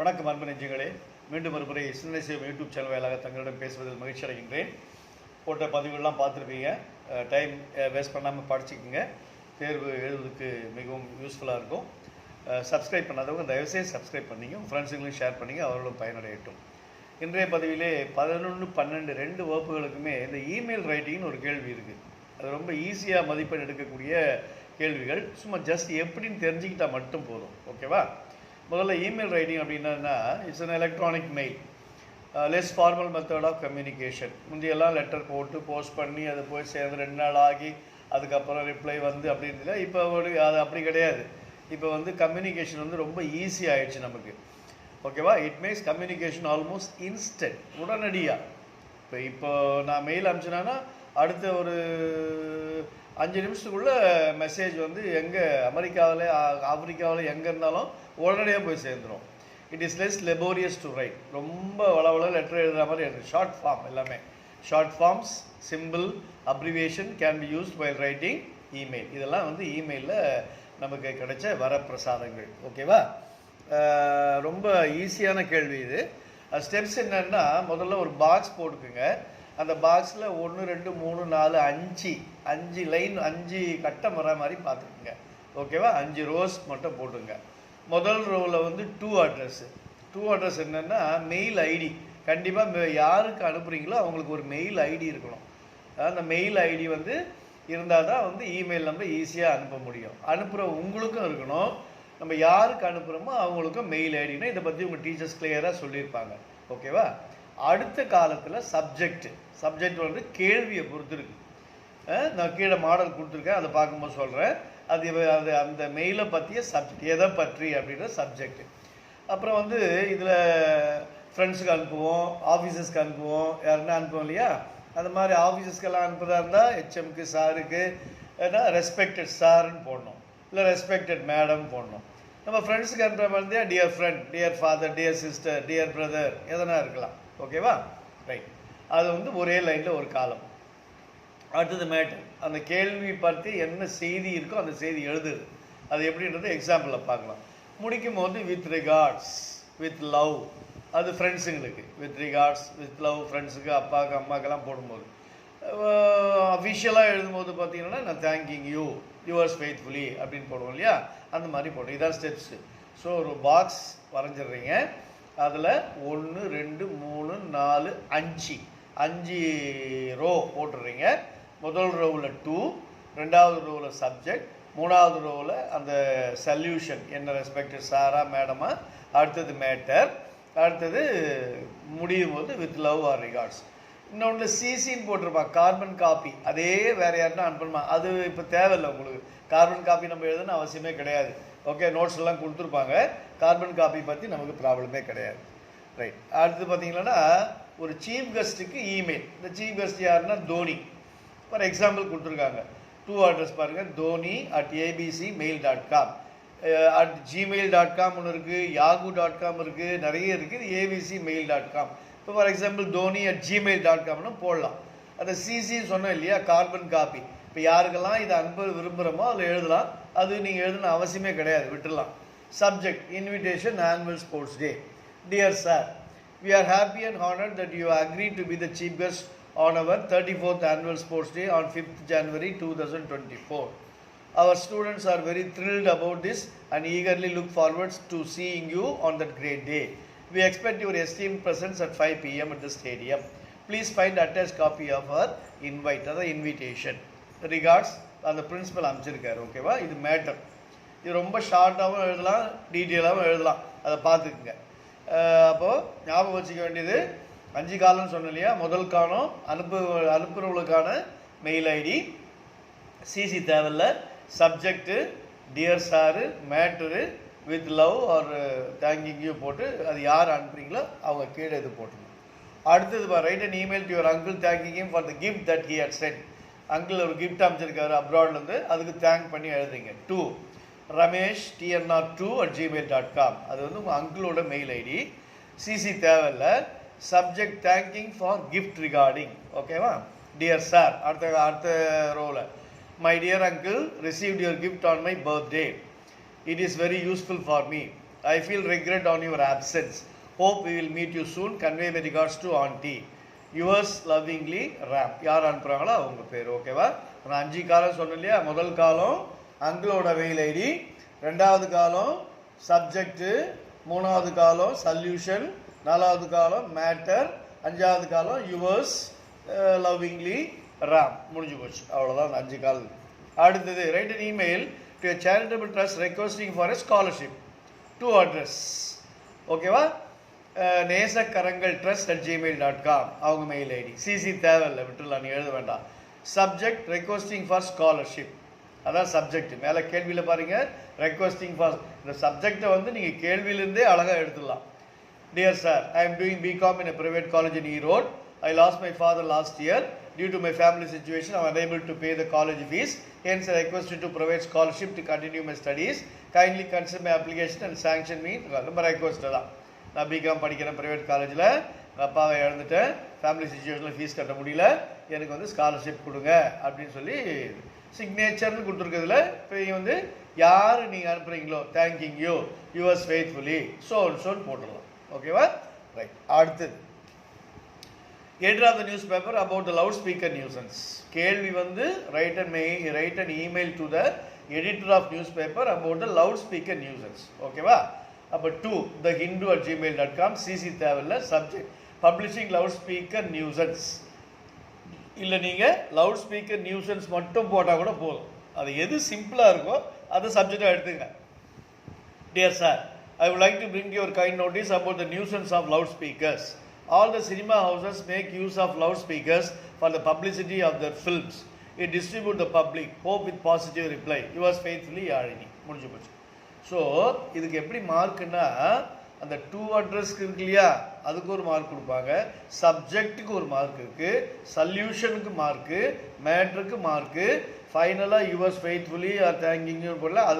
வணக்கம் அன்பு நெஞ்சங்களே, மீண்டும் ஒருமுறை சிந்தனை செய்யும் யூடியூப் சேனல் வாயிலாக தங்களிடம் பேசுவதில் மகிழ்ச்சி அடைகின்றேன். போட்ட பதிவுகள்லாம் பார்த்துருப்பீங்க. டைம் வேஸ்ட் பண்ணாமல் படிச்சுக்கோங்க. தேர்வு எழுதுவதற்கு மிகவும் யூஸ்ஃபுல்லாக இருக்கும். சப்ஸ்கிரைப் பண்ணாதவங்க தயவுசெய்து சப்ஸ்கிரைப் பண்ணிங்க, உங்கள் ஃப்ரெண்ட்ஸுங்களையும் ஷேர் பண்ணிங்க, அவர்களும் பயனடையட்டும். இன்றைய பதிவிலே 11, 12 2 வகுப்புகளுக்குமே இந்த இமெயில் ரைட்டிங்னு ஒரு கேள்வி இருக்குது. அது ரொம்ப ஈஸியாக மதிப்பெண் எடுக்கக்கூடிய கேள்விகள். சும்மா ஜஸ்ட் எப்படின்னு தெரிஞ்சுக்கிட்டால் மட்டும் போதும். ஓகேவா? முதல்ல இமெயில் ரைட்டிங் அப்படின்னா it's an electronic mail, less formal method of communication. முந்தையெல்லாம் லெட்டர் போட்டு போஸ்ட் பண்ணி அது போய் சேர்ந்து 2 நாள் ஆகி அதுக்கப்புறம் ரிப்ளை வந்து அப்படின்னு இப்போ அது அப்படி கிடையாது. இப்போ வந்து கம்யூனிகேஷன் வந்து ரொம்ப ஈஸி ஆகிடுச்சு நமக்கு. ஓகேவா? It makes communication almost instant, உடனடியாக. இப்போ நான் மெயில் அனுப்பிச்சேன்னா அடுத்த ஒரு 5 நிமிஷத்துக்குள்ளே மெசேஜ் வந்து எங்கே அமெரிக்காவில் ஆப்பிரிக்காவில் எங்கே இருந்தாலும் உடனடியாக போய் சேர்ந்துடும். It is less laborious to write. ரொம்ப வளவள லெட்டர் எழுதுகிற மாதிரி எழுது. ஷார்ட் ஃபார்ம் எல்லாமே short forms, simple, abbreviation can be used while writing email. இதெல்லாம் வந்து இமெயிலில் நமக்கு கிடைச்ச வரப்பிரசாதங்கள். ஓகேவா? ரொம்ப ஈஸியான கேள்வி இது. ஸ்டெப்ஸ் என்னன்னா, முதல்ல ஒரு பாக்ஸ் போட்டுக்குங்க. அந்த பாக்ஸில் 1 2 3 4 5 லைன் 5 கட்டம் வர மாதிரி பார்த்துக்குங்க. ஓகேவா? 5 ரோஸ் மட்டும் போட்டுங்க. முதல் ரோவில் வந்து டூ அட்ரஸ் என்னென்னா மெயில் ஐடி. கண்டிப்பாக யாருக்கு அனுப்புகிறீங்களோ அவங்களுக்கு ஒரு மெயில் ஐடி இருக்கணும். அந்த மெயில் ஐடி வந்து இருந்தால் தான் வந்து இமெயில் நம்ம ஈஸியாக அனுப்ப முடியும். அனுப்புகிற உங்களுக்கும் இருக்கணும், நம்ம யாருக்கு அனுப்புகிறோமோ அவங்களுக்கும் மெயில் ஐடினா இதை பற்றி உங்கள் டீச்சர்ஸ் கிளியராக சொல்லியிருப்பாங்க. ஓகேவா? அடுத்த காலத்தில் சப்ஜெக்ட் வந்து கேள்வியை பொறுத்து இருக்கு. நான் கீழே மாடல் கொடுத்துருக்கேன், அதை பார்க்கும்போது சொல்கிறேன். அது அந்த மெயிலை பற்றிய சப்ஜெக்ட், எதை பற்றி அப்படின்ற சப்ஜெக்ட். அப்புறம் வந்து இதில் ஃப்ரெண்ட்ஸுக்கு அனுப்புவோம், ஆஃபீஸஸ்க்கு அனுப்புவோம், யாருன்னா அனுப்புவோம் இல்லையா? அந்த மாதிரி ஆஃபீஸஸ்க்கெல்லாம் அனுப்புறதா இருந்தால் ஹெச்எம்க்கு, சாருக்கு ஏன்னா ரெஸ்பெக்டட் சார்ன்னு போடணும், இல்லை ரெஸ்பெக்டட் மேடம் போடணும். நம்ம ஃப்ரெண்ட்ஸுக்கு அனுப்புகிற மாதிரி இருந்தால் dear friend, dear father, dear sister, dear brother எதனா இருக்கலாம். ஓகேவா? ரைட். அது வந்து ஒரே லைனில் ஒரு காலம். அடுத்தது மேட்டர், அந்த கேள்வி பற்றி என்ன செய்தி இருக்கோ அந்த செய்தி எழுதுது. அது எப்படின்றது எக்ஸாம்பிளில் பார்க்கலாம். முடிக்கும் போது வித் ரிகார்ட்ஸ், வித் லவ், அது ஃப்ரெண்ட்ஸுங்களுக்கு. வித் ரிகார்ட்ஸ், வித் லவ் ஃப்ரெண்ட்ஸுக்கு, அப்பாவுக்கு அம்மாக்கெல்லாம் போடும்போது. அஃபிஷியலாக எழுதும்போது பார்த்தீங்கன்னா நான் தேங்கிங் யூ, யுவர்ஸ் ஃபெய்த்ஃபுல்லி அப்படின்னு போடுவோம் இல்லையா? அந்த மாதிரி போடுறோம். இதான் ஸ்டெப்ஸு. ஸோ ஒரு பாக்ஸ் வரைஞ்சிடுறீங்க. அதில் 1 2 3 4 5 ரோ போட்டுடுறீங்க. முதல் ரோவில் 2, 2வது ரோவில் சப்ஜெக்ட், 3வது ரோவில் அந்த சல்யூஷன், என்ன ரெஸ்பெக்டட் சாரா மேடமா, அடுத்தது மேட்டர், அடுத்தது முடியும் போது வித் லவ் ஆர் ரிகார்ட்ஸ். இன்னொன்று சிசின்னு போட்டிருப்பாங்க, கார்பன் காப்பி. அதே வேறு யாருன்னா அனுப்பணுமா? அது இப்போ தேவையில்லை உங்களுக்கு. கார்பன் காப்பி நம்ம எழுதுன்னு அவசியமே கிடையாது. ஓகே, நோட்ஸ் எல்லாம் கொடுத்துருப்பாங்க. கார்பன் காப்பி பற்றி நமக்கு ப்ராப்ளமே கிடையாது. ரைட். அடுத்து பார்த்தீங்கன்னா ஒரு சீஃப் கெஸ்ட்டுக்கு இமெயில். இந்த சீஃப் கெஸ்ட் யாருன்னா தோனி. ஃபார் எக்ஸாம்பிள் கொடுத்துருக்காங்க. 2 அட்ரஸ் பாருங்கள், dhoni@abcmail.com, @gmail.com ஒன்று இருக்குது, yahoo.com இருக்குது, நிறைய இருக்குது. abcmail.com. இப்போ ஃபார் எக்ஸாம்பிள் dhoni@gmail.comனு போடலாம். அதை சிசின்னு சொன்னோம் இல்லையா, கார்பன் காப்பி. இப்போ யாருக்கெல்லாம் இதை அனுப்ப விரும்புகிறோமோ அதில் எழுதலாம். அது நீங்கள் எழுதணும் அவசியமே கிடையாது, விட்டுடலாம். Subject, invitation annual sports day. Dear sir, we are happy and honored that you agreed to be the chief guest on our 34th annual sports day on 5th January 2024. Our students are very thrilled about this and eagerly look forward to seeing you on that great day. We expect your esteemed presence at 5 p.m. at the stadium. Please find attached copy of our invite, the invitation. Regards, அந்த principal அமைச்சிருக்காரு. ஓகேவா? இது matter. இது ரொம்ப ஷார்ட்டாகவும் எழுதலாம், டீட்டெயிலாகவும் எழுதலாம். அதை பார்த்துக்குங்க. அப்போது ஞாபகம் வச்சுக்க வேண்டியது 5 காலம்னு சொன்னோம் இல்லையா? முதல் காலம் அனுப்புகிறவங்களுக்கான மெயில் ஐடி, சிசி தேவையில்ல, subject dear sir, matter with love or thanking you போட்டு அது யார் அனுப்புறீங்களோ அவங்க கீழே இது போட்டுருங்க. அடுத்தது write an email to your uncle thanking him for the gift that he had sent. Uncle ஒரு கிஃப்ட் அமைச்சிருக்காரு அப்ராட்லேருந்து, அதுக்கு தேங்க் பண்ணி எழுதுங்க. 2 ரமேஷ் tnr2@gmail.com, அது வந்து உங்கள் அங்கிளோட மெயில் ஐடி. சிசி தேவையில்லை. Subject thanking for gift regarding. ஓகேவா? Dear sir. அடுத்த ரோவில் my dear uncle received your gift on my birthday. It is very useful for me. I feel regret on your absence. Hope we will meet you soon. Convey my regards to auntie. Yours lovingly, Ram. யார் அனுப்புகிறாங்களோ அவங்க பேர். ஓகேவா? நான் 5 காலம் சொன்னேன் இல்லையா? முதல் காலம் அங்கிளோட மெயில் ஐடி, ரெண்டாவது காலம் சப்ஜெக்டு, மூணாவது காலம் சல்யூஷன், நாலாவது காலம் மேட்டர், அஞ்சாவது காலம் யுவர்ஸ் லவ்விங்லி ராம். முடிஞ்சு போச்சு. அவ்வளோதான் 5 காலம். அடுத்தது write an email to a charitable trust requesting for a scholarship to address. ஓகேவா? நேசக்கரங்கள் trust@gmail.com அவங்க மெயில் ஐடி. சிசி தேவையில்லை, விட்டுலாம், நீ எழுத வேண்டாம். சப்ஜெக்ட் ரெக்வஸ்டிங் ஃபார் ஸ்காலர்ஷிப், அதான் சப்ஜெக்ட். மேலே கேள்வியில் பாருங்கள், ரெக்வஸ்டிங் ஃபார். இந்த சப்ஜெக்டை வந்து நீங்கள் கேள்வியிலேருந்தே அழகாக எடுத்துடலாம். Dear sir, I am doing BCom in a private college in Erode. I lost my father last year. Due to my family situation, I am unable to pay the college fees. Hence, I request you to provide scholarship to continue my studies. Kindly consider my application and sanction me. ரொம்ப request தான். நான் BCom படிக்கிறேன் private காலேஜில், அப்பாவை இழந்துட்டேன், family சுச்சுவேஷனில் fees கட்ட முடியல, எனக்கு வந்து ஸ்காலர்ஷிப் கொடுங்க அப்படின்னு சொல்லி சிக்னேச்சர்னு கொடுத்துருக்கிறதுல இப்போ வந்து யார் நீங்கள் அனுப்புகிறீங்களோ தேங்கிங் யூ யுவர்ஸ் ஃபெய்த்ஃபுல்லி சோன்னு போட்டுடலாம். ஓகேவா? ரைட். அடுத்தது editor of the newspaper about the loudspeaker nuisance. கேள்வி வந்து write an email to the editor of newspaper about the loudspeaker nuisance. ஓகேவா? அப்போ 2 thehindu@gmail.com. சிசி தேவையில்லை. Subject publishing loudspeaker nuisance. இல்லை நீங்கள் loudspeaker nuisance மட்டும் போட்டால் கூட போதும். அது எது சிம்பிளாக இருக்கோ அதை சப்ஜெக்டாக எடுத்துங்க. Dear sir, I would like to bring your kind notice about the nuisance of loudspeakers. All the cinema houses make use of loudspeakers for the publicity of their films. It distribute the public. Hope with positive reply. Yours faithfully, Yarini. முடிஞ்சு போச்சு. So இதுக்கு எப்படி மார்க்குன்னா, அந்த 2 அட்ரஸ்க்கு இருக்கு இல்லையா, அதுக்கு ஒரு மார்க் கொடுப்பாங்க, சப்ஜெக்ட்டுக்கு ஒரு மார்க் இருக்குது, சல்யூஷனுக்கு மார்க்கு, மேட்ருக்கு மார்க்கு, ஃபைனலாக யுவர்ஸ் ஃபெய்த்ஃபுல்லி ஆர் தேங்கிங்னு போடல. அது